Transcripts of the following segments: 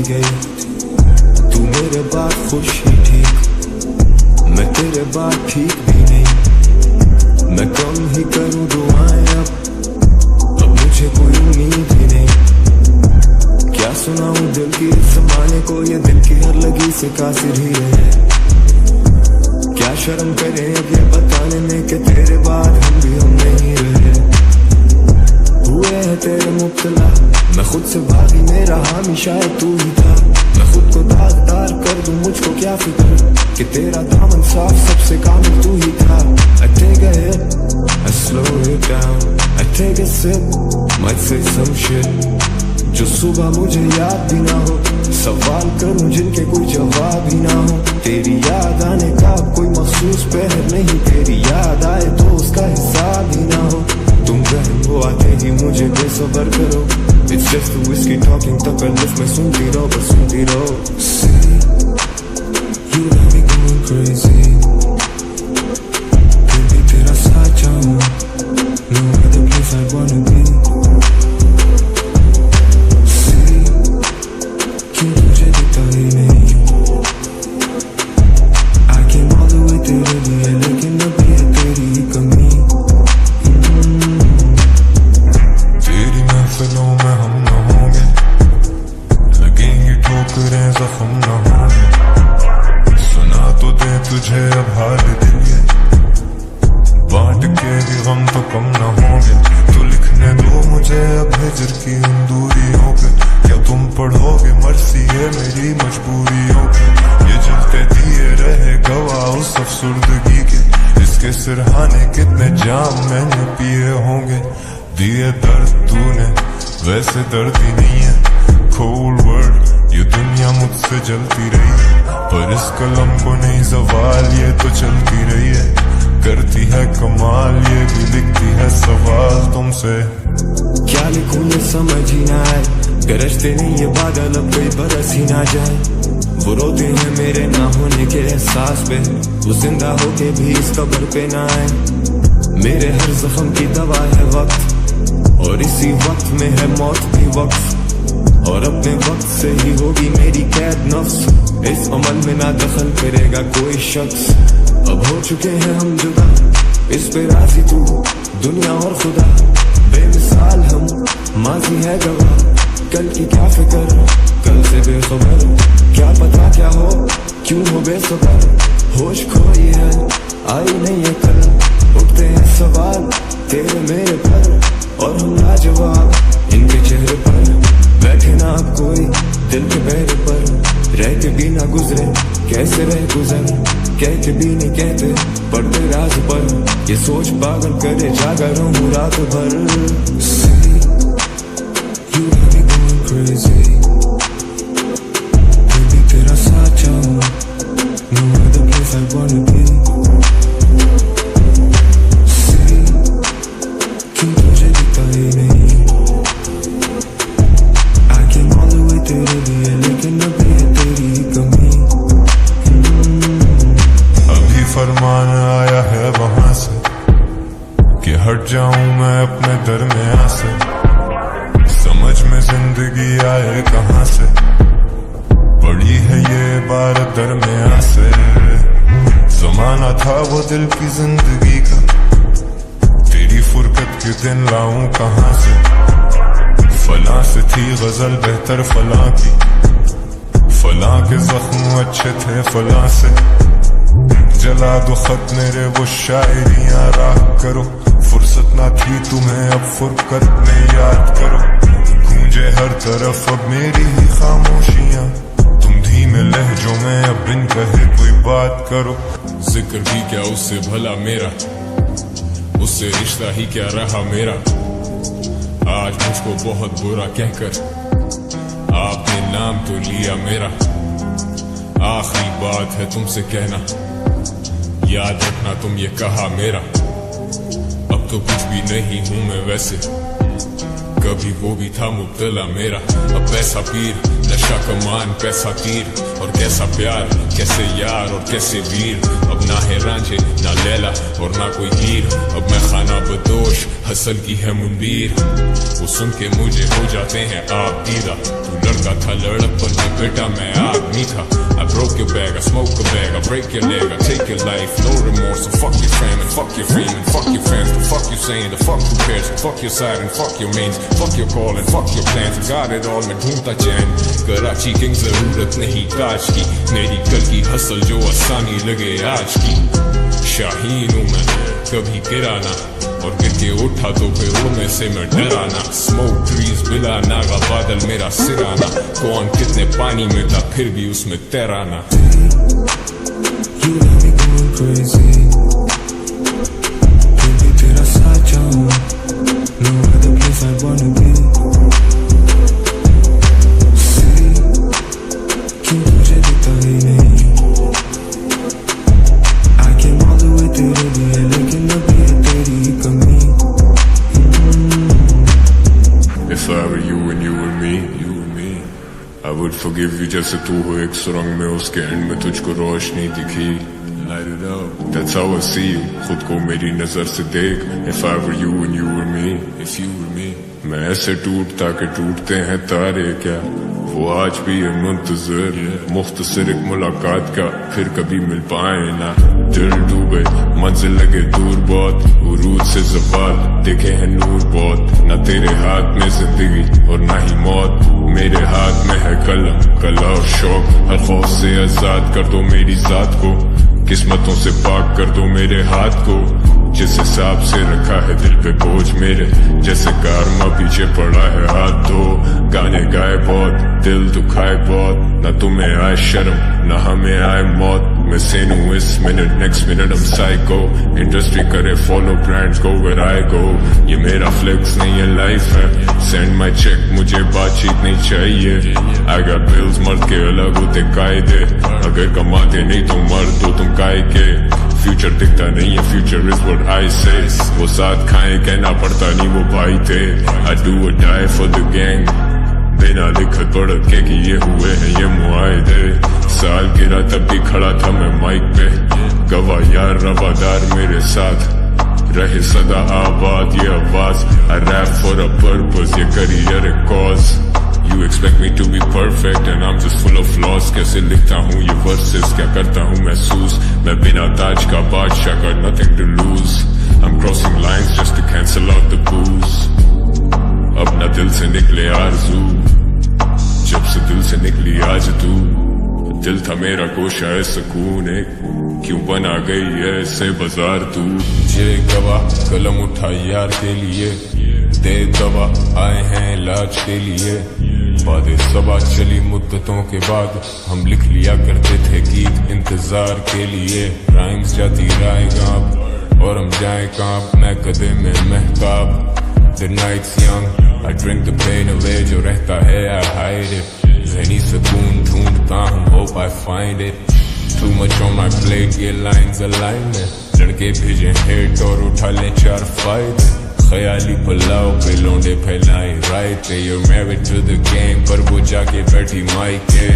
गई। तू मेरे बाद खुश ही ठीक, मैं तेरे बाद ठीक भी नहीं। मैं कम ही करूँ दुआएं अब मुझे कोई उम्मीद ही नहीं। क्या सुनाऊं दिल की इस ज़माने को, ये दिल की हर लगी से कासिर ही रहे। क्या शर्म करें अब ये बताने में कि तेरे बाद हम भी हम नहीं रहे। हुए हैं तेरे मुब्तला, मैं खुद से भागी, मेरा हामी शायद तू ही था। मैं खुद को दागदार कर दूं, मुझको क्या फिक्र कि तेरा दामन साफ सबसे कामिल तू ही था। I take a hit, I slow it down, I take a sip, might say some shit जो सुबह मुझे याद भी ना हो। सवाल करूं जिनके कोई जवाब ही ना हो। तेरी याद आने का कोई मखसूस पहर नहीं, तेरी याद आए तो उसका हिसाब ही ना हो। तुम बहन वो आते ही मुझे बेसब्र करो। It's just the whiskey talking, तकल्लुफ़ में सुनती रहो बस सुनती रहो। See, you got me going crazy, baby तेरा साथ चाहूं, no other place I wanna be। See, क्यों तुझे दिखता ही नहीं। I came all the way तेरे लिए, लेकिन अभी है तेरी ही कमी। तेरी महफिलों में हम न होंगे, लगेंगी ठोकरें जख्म न होंगे। सुना तो दे तुझे अब हाल दिल ये, बांट के भी गम तो कम न होंगे। तो लिखने दो मुझे अब हिजर की उन दूरियों पे, क्या तुम पढ़ोगे मर्सी है मेरी मजबूरियों पे। ये जलते दिए रहे गवाह उस अफसुर्दगी के, इसके सिरहाने कितने जाम मैंने पिए होंगे। दिए दर्द तूने वैसे दर्द ही नहीं है। कोल्ड वर्ल्ड ये दुनिया मुझसे जलती रही है, पर इस कलम को नहीं ज़वाल ये तो चलती रही है। करती है कमाल ये भी लिखती है सवाल तुमसे। क्या लिखूं ये समझ ही ना आए, गरजते नहीं ये बादल अब कोई बरस ही ना जाए। वो रोते हैं मेरे ना होने के एहसास पे, वो जिंदा होके भी इस कब्र पे ना आए। मेरे हर जख्म की दवा है वक्त, और इसी वक्त में है मौत भी वक्त, और अपने वक्त से ही होगी मेरी कैद नफ्स। इस अमल में ना दखल करेगा कोई शख्स। अब हो चुके हैं हम जुदा, इस पे राजी तू दुनिया और खुदा। बेमिसाल हम माजी है गवाह, कल की क्या फिक्र कल से बेखबर। क्या पता क्या हो क्यों हो बेसबर, होश खोई है आई नहीं है कल। उठते हैं सवाल तेरे मेरे पर, और हम लाजवाब इनके चेहरे पर। बैठे ना अब कोई दिल के बहरे पर, रह के भी ना गुजरे कैसे रह गुजर। कह के भी नहीं कहते पढ़ते राज पर, ये सोच पागल करे जागा रहूं रात भर। See, you got me going crazy, baby तेरा साथ चाहूं, no other place I wanna be। See, क्यों तुझे दिखता ही नहीं। I came all the way तेरे लिए, लेकिन अभी है तेरी ही कमी। फरमान आया है वहां से कि हट जाऊं मैं अपने दरमियां से। समझ में जिंदगी आए कहां से, पड़ी है ये इबारत दरमियां से। जमाना था वो दिल की जिंदगी का, तेरी फुरकत के दिन लाऊं कहां से। फलां से थी गजल बेहतर फलां की, फलां के जख्म अच्छे थे फलां से। जला दो खत मेरे वो शायरियां राह करो, फुर्सत ना थी तुम्हें अब फुरकत में याद करो। गूंजे हर तरफ अब मेरी ही खामोशियां, तुम धीमे लहजों में अब बिन कहे कोई बात करो। जिक्र भी क्या उससे भला मेरा, उससे रिश्ता ही क्या रहा मेरा। आज मुझको बहुत बुरा कहकर आपने नाम तो लिया मेरा। आखिरी बात है तुमसे कहना, याद रखना तुम ये कहा मेरा। अब तो कुछ भी नहीं हूं मैं वैसे, कभी वो भी था मुब्तला मेरा। अब पैसा पीर, नशा कमान, पैसा तीर, और कैसा प्यार, कैसे यार और कैसे वीर। अब ना है रांझे ना लैला और ना कोई हीर, अब मैं खाना बदोश हसल की है मुंदीर। वो सुन के मुझे हो जाते हैं आप दीदा, तू लड़का था लड़कपन में बेटा मैं आदमी था। I broke your bag, I smoke a bag, I break your leg, I take your life, no remorse. So fuck your fam and fuck your fame and fuck your fans. The fuck you saying, the fuck who cares? Fuck your side and fuck your mains, fuck your call and fuck your plans. Got it all, मैं ढूंढता चैन, Karachi king जरूरत नहीं ताज की, मेरी कल की hustle जो आसानी लगे आज की। शाहीन हूँ मैं कभी गिराना, और गिर के उठा तो फिर उड़ने से मैं डराना। स्मोक ट्रीज बिला नागा बादल मेरा सिराना, कौन कितने पानी में था फिर भी उसमें तैराना। You got me going crazy, baby तेरा साथ चाहूँ, no other place I wanna be। See, क्यों तुझे दिखता ही नहीं, I came all the way तेरे लिए, लेकिन अभी है तेरी कमी। If I were you and you were me, I would forgive you जैसे तू हो एक सुरंग में, उसके एंड में तुझको रोशनी दिखी। Light it up, that's how I see you, खुद को मेरी नजर से देख। If I were you and you were me, if you were me, मैं ऐसे टूटता के टूटते हैं तारे क्या, वो आज भी है मुंतजर मुख्तसर एक मुलाकात का, फिर कभी मिल पाए ना। दिल डूबे मंजिल लगे दूर बहुत, उरूज से ज़वाल देखे हैं नूर बहुत। ना तेरे हाथ में जिंदगी और ना ही मौत, मेरे हाथ में है कलम कला और शौक। हर खौफ से आजाद कर दो मेरी जात को, किस्मतों से पाक कर दो मेरे हाथ को। जिस हिसाब से रखा है दिल पे बोझ मेरे, जैसे कारमा पीछे पड़ा है हाथ धो। गाने गाए बहुत दिल दुखाए बहुत, ना तुम्हें आए शर्म ना हमें आए मौत। मैं सेन हूँ इस मिनट नेक्स्ट मिनट हम साइको, इंडस्ट्री करे follow brands go where I go. ये मेरा फ्लेक्स नहीं है लाइफ है, सेंड माई चेक मुझे बातचीत नहीं चाहिए। आई गॉट बिल्स मर्द के अलग होते कायदे, अगर कमाते नहीं तो मर्द हो तुम काय के। फ्यूचर दिखता नहीं है, फ्यूचर इज व्हाट आई से। वो साथ खाए कहना पड़ता नहीं वो भाई थे। आई डू और डाई फॉर द गैंग, बिना लिखत पढ़त के कि ये हुए हैं ये मुआहदे। साल गिरा तब भी खड़ा था मैं माइक पे, गवाह यार रवादार मेरे साथ रहे सदा आबाद ये आवाज। I rap for a purpose, ये career a cause. You expect me to be perfect and I'm just full of flaws। कैसे लिखता हूँ ये verses, क्या करता हूँ महसूस, मैं बिना ताज का बादशाह का nothing to lose। I'm crossing lines just to cancel out the booze। अब ना दिल से निकले आरज़ू, जब से दिल से निकली आज तू। दिल था मेरा गोशा है सुकून एक, क्यों बना गई है ऐसे बाजार तू। ये गवाह कलम उठा यार के लिए, दे दवा आए हैं इलाज के लिए। बातें सबा चली मुद्दतों के बाद, हम लिख लिया करते थे गीत इंतजार के लिए। राइम्स जाती रायगा और हम जाए कांप, मैं कदे में Mahtab. The night's young, I drink the pain away, जो रहता है I hide it। ज़हनी सुकून ढूंढता हूँ, hope I find it। Too much on my plate, ये lines align में, लड़के भेजे hate और उठा ले 4 फायदे। ख्याली पुलाव पे लौंडे फैलाए रायते। You're married to the game, पर वो जाके बैठी माइक के।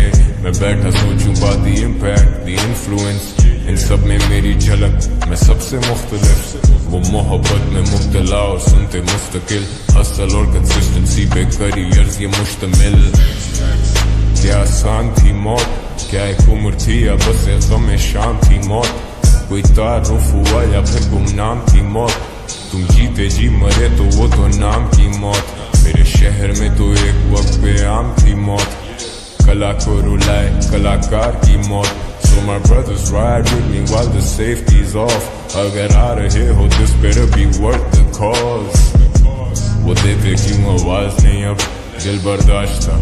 मैं बैठा सोचूं बात the impact, the influence, इन सब में मेरी झलक, मैं सबसे मुख्तलिफ। वो मोहब्बत में मुब्तला और सुनते मुस्तकिल, हसल और कंसिस्टेंसी पे करियर्स ये मुश्तमिल। क्या आसान थी मौत, क्या एक उम्र थी या बस एक गम शाम थी मौत। कोई तारुफ हुआ या फिर गुमनाम थी मौत, तुम जीते जी मरे तो वो तो नाम की मौत। मेरे शहर में तो एक वक्त पे आम थी मौत, कला को रुलाए कलाकार की मौत। So my brothers ride with me while the safety's off, अगर आ रहे हो this better be worth the cause। वो देते क्यों आवाज नहीं अब, दिल बर्दाश्त था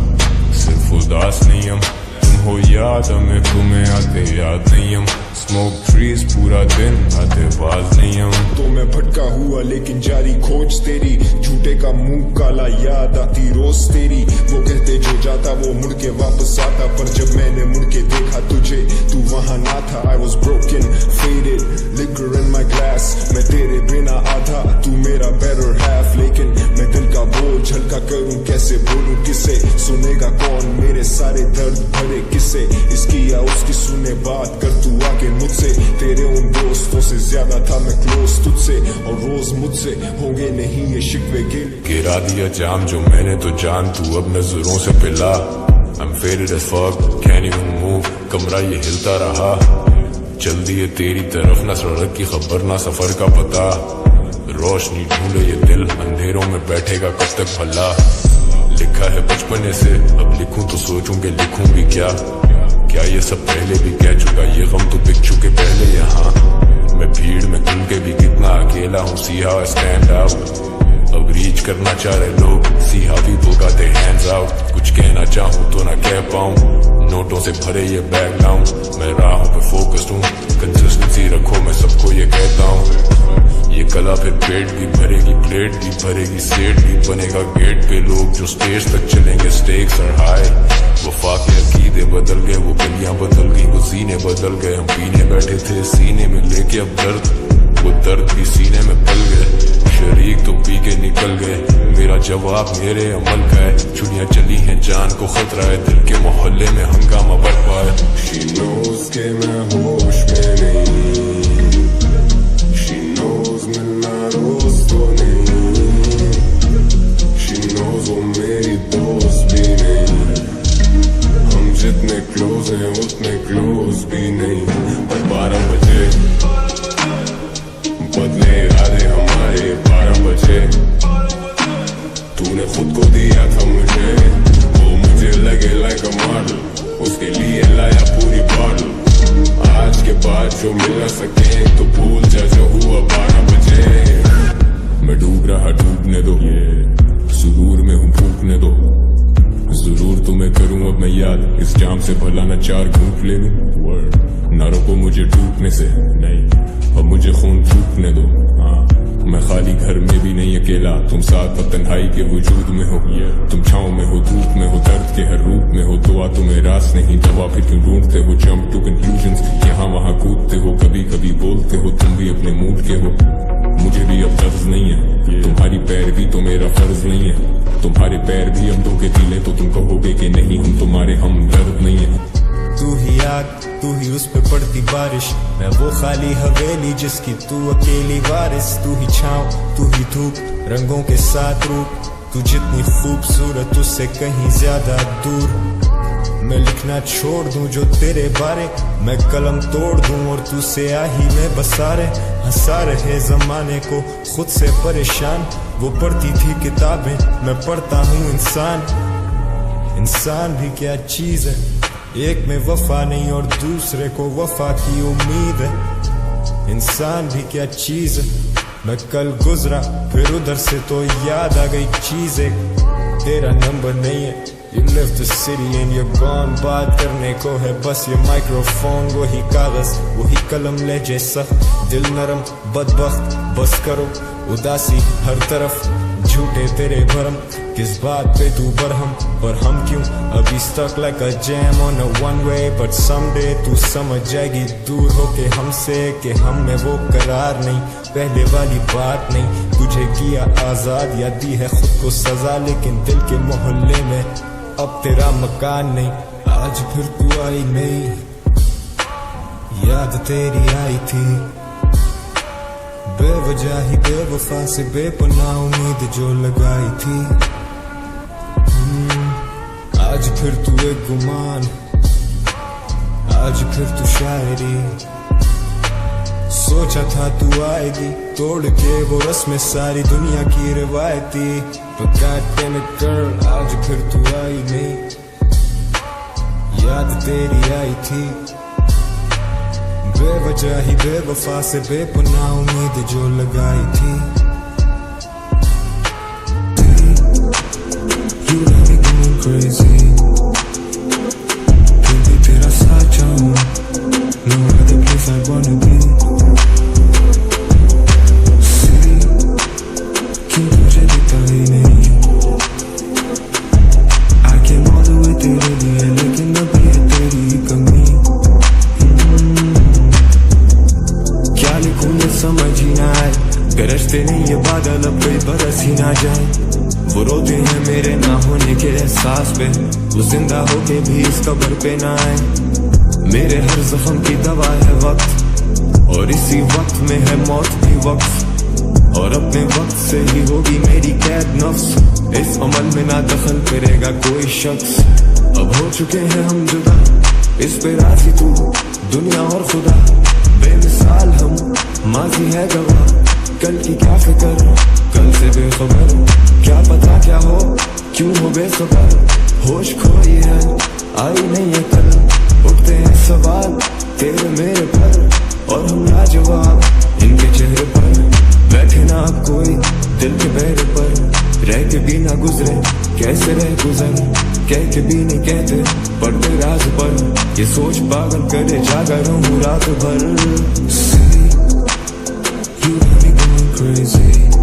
सिर्फ उदास नहीं हम। तुम हो याद हमें तुम्हें आते याद नहीं हम, स्मोक ट्रीज पूरा दिन आते बाज नहीं हम। तो मैं भटका हुआ लेकिन जारी खोज तेरी, झूठे का मुंह काला याद आती रोज तेरी। वो कहते जो जाता वो मुड़ के वापस आता, पर जब मैंने मुड़ के देखा तुझे तू वहां ना था। I was broken, faded, liquor in my glass, मैं तेरे बिना आधा तू मेरा better half। लेकिन मैं दिल का बोझ हल्का मैं क्लोज तुझसे और रोज मुझसे होंगे नहीं ये शिकवे गिले। गिरा दिया जाम जो मैंने तो जान तू अब नजरों से पिला। I'm faded as fuck, can't even move, कमरा ये हिलता रहा। चल दिए तेरी तरफ ना सड़क की खबर ना सफर का पता। रोशनी ढूंढे ये दिल अंधेरों में बैठेगा कब तक भला। लिखा है बचपने से अब लिखूं तो सोचूंगे लिखूं भी क्या ये सब पहले भी कह चुका। ये गम तो बिक चुके पहले यहाँ। मैं भीड़ में खुल के भी कितना अकेला हूँ। See how I stand out, अब रीच करना चाह रहे लोग। See how people got their hands out, कुछ कहना चाहूँ तो ना कह पाऊँ। नोटों से भरे ये बैग लाऊं, मैं राहों पे फोकस्ड हूँ। कंसिस्टेंसी रखो मैं सबको ये कहता हूँ। ये कला फिर पेट भी भरेगी, प्लेट भी भरेगी, सेट भी बनेगा गेट पे। लोग जो स्टेज तक चलेंगे स्टेक्स आर हाई। वफा के अकीदे बदल गए, वो गलियां बदल गई, वो सीने बदल गए। हम पीने बैठे थे सीने में लेके अब दर्द, वो दर्द भी सीने में पल गए। शरीक तो पी के निकल गए। मेरा जवाब मेरे अमल का है। चुनिया चली हैं जान को खतरा है, दिल के मोहल्ले में हंगामा बरपा है। She knows के मैं होश में नहीं, She knows मिलना रोज तो नहीं, She knows वो मेरी दोस्त भी नहीं। हम जितने क्लोज हैं उतने क्लोज भी नहीं। और 12 बजे बदले इरादे हमारे, 12 बजे तूने खुद को दिया था मुझे। वो मुझे लगे लाइक अ मॉडल, उसके लिए लाया पूरी बॉटल। आज के बाद जो मिल न सके तो भूल जा जो हुआ 12 बजे। मैं डूब रहा डूबने दो, सुरूर में हूँ फूकने दो। जरूर तुम्हें करूँ अब मैं याद, इस जाम से भला न 4 घूंट ले लूं। ना रोको मुझे टूटने से, नहीं अब मुझे खून फूकने दो। मैं खाली घर में भी नहीं अकेला, तुम साथ और तन्हाई के वजूद में हो। तुम छाँव में हो, धूप में हो, दर्द के हर रूप में हो। दुआ तुम्हें रास नहीं, दवा फिर क्यों ढूंढते हो। जंप टू कंक्लूजन्स, यहाँ वहाँ कूदते हो। कभी कभी बोलते हो तुम भी अपने मूड के हो। मुझे भी अब दर्द नहीं है, तुम्हारी पैरवी तो मेरा फर्ज नहीं है। तुम्हारे पैर भी हम दो के दिले तो तुम कहोगे कि नहीं हम तुम्हारे हम दर्द नहीं है। तू ही आग, तू ही उस पे पड़ती बारिश, मैं वो खाली हवेली जिसकी तू अकेली वारिस। तू ही छाँव, तू ही धूप, रंगों के साथ रूप। तू जितनी खूबसूरत उससे कहीं ज्यादा दूर। मैं लिखना छोड़ दूं जो तेरे बारे, मैं कलम तोड़ दूं और तू स्याही में बसा रहे। हंसा रहे जमाने को खुद से परेशान। वो पढ़ती थी किताबें, मैं पढ़ता हूँ इंसान। इंसान भी क्या चीज है, एक में वफा नहीं और दूसरे को वफा की उम्मीद है। इंसान भी क्या चीज है, मैं कल गुजरा फिर उधर से तो याद आ गई चीजें। तेरा नंबर नहीं है, You left the city and you're gone। बात करने को है बस ये माइक्रोफोन, वही कागज वही कलम ले जैसा। दिल नरम बदबख्त बस करो, उदासी हर तरफ, झूठे तेरे भरम। किस बात पे तू बरहम, पर हम क्यों अभी stuck like a jam on a one way। But someday तू समझ जाएगी दूर होके हमसे कि हम में वो करार नहीं, पहले वाली बात नहीं। तुझे किया आजाद या दी है खुद को सजा, लेकिन दिल के मोहल्ले में अब तेरा मकान नहीं। आज फिर तू आई नहीं, याद तेरी आई थी। बेवजह ही बेवफा से बेपनाह उम्मीद जो लगाई थी। आज फिर तू एक गुमान, आज फिर तू शायरी। सोचा था तू आएगी तोड़ के वो रस्में सारी दुनिया की रिवायती। But God damn it girl, आज फिर तू आई नहीं, याद तेरी आई थी। बेवजह ही बेवफा से बेपनाह उम्मीद जो लगाई थी। You got me going crazy, baby तेरा साथ चाहूँ, no other place I wanna be। क्यों तुझे दिखता ही नहीं, I came all the way तेरे लिए, लेकिन अभी है तेरी कमी। क्या लिखूं ये समझ ही ना आए, गरजते नहीं ये बादल अब कोई बरस ही ना जाए। वो रोते हैं मेरे ना होने के एहसास पे, वो जिंदा होके भी इस कब्र पे ना आए। मेरे हर जख्म की दवा है वक्त, और इसी वक्त में है मौत भी वक्त, और अपने वक्त से ही होगी मेरी कैद नफ्स। इस अमल में ना दखल करेगा कोई शख्स। अब हो चुके हैं हम जुदा, इस पे राजी तू दुनिया और खुदा। बेमिसाल हम, माजी है गवाह, कल की क्या फिक्र, कल से बेखबर। क्या पता क्या हो, क्यों हो बेखबर, होश खोई है, आई नहीं है कल। उठते हैं सवाल तेरे मेरे पर, और हम लाजवाब इनके चेहरे पर। बैठे ना अब कोई दिल के बेरे पर, रह के भी ना गुजरे कैसे रह गुजर। कह के भी नहीं कहते पढ़ते राज पर, ये सोच पागल करे जागा रहूं रात भर। See, you got me going crazy.